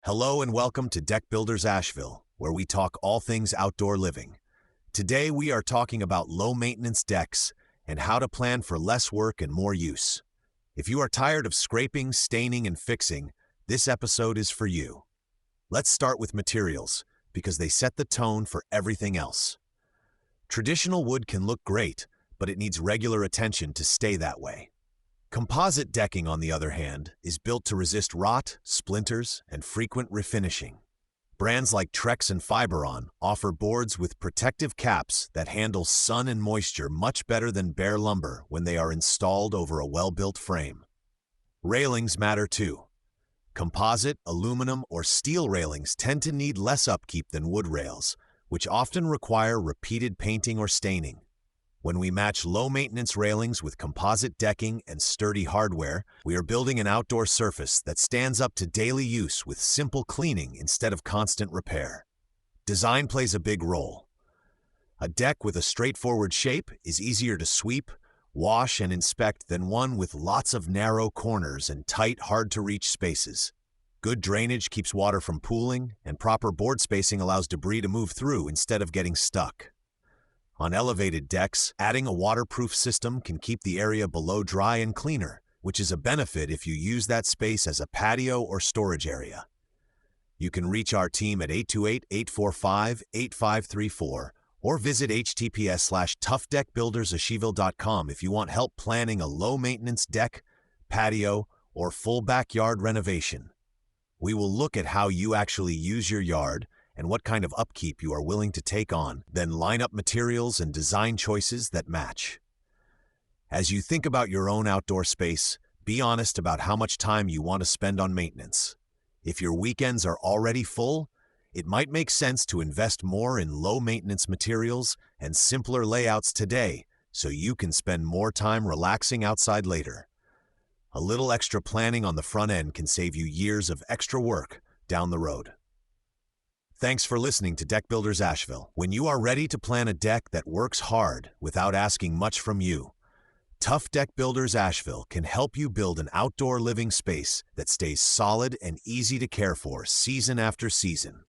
Hello and welcome to Deck Builders Asheville, where we talk all things outdoor living. Today we are talking about low-maintenance decks and how to plan for less work and more use. If you are tired of scraping, staining, and fixing, this episode is for you. Let's start with materials, because they set the tone for everything else. Traditional wood can look great, but it needs regular attention to stay that way. Composite decking, on the other hand, is built to resist rot, splinters, and frequent refinishing. Brands like Trex and Fiberon offer boards with protective caps that handle sun and moisture much better than bare lumber when they are installed over a well-built frame. Railings matter too. Composite, aluminum, or steel railings tend to need less upkeep than wood rails, which often require repeated painting or staining. When we match low-maintenance railings with composite decking and sturdy hardware, we are building an outdoor surface that stands up to daily use with simple cleaning instead of constant repair. Design plays a big role. A deck with a straightforward shape is easier to sweep, wash, and inspect than one with lots of narrow corners and tight, hard-to-reach spaces. Good drainage keeps water from pooling, and proper board spacing allows debris to move through instead of getting stuck. On elevated decks, adding a waterproof system can keep the area below dry and cleaner, which is a benefit if you use that space as a patio or storage area. You can reach our team at 828-845-8534 or visit https:/toughdeckbuildersasheville.com if you want help planning a low-maintenance deck, patio, or full backyard renovation. We will look at how you actually use your yard and what kind of upkeep you are willing to take on, then line up materials and design choices that match. As you think about your own outdoor space, be honest about how much time you want to spend on maintenance. If your weekends are already full, it might make sense to invest more in low-maintenance materials and simpler layouts today so you can spend more time relaxing outside later. A little extra planning on the front end can save you years of extra work down the road. Thanks for listening to Deck Builders Asheville. When you are ready to plan a deck that works hard without asking much from you, Tough Deck Builders Asheville can help you build an outdoor living space that stays solid and easy to care for season after season.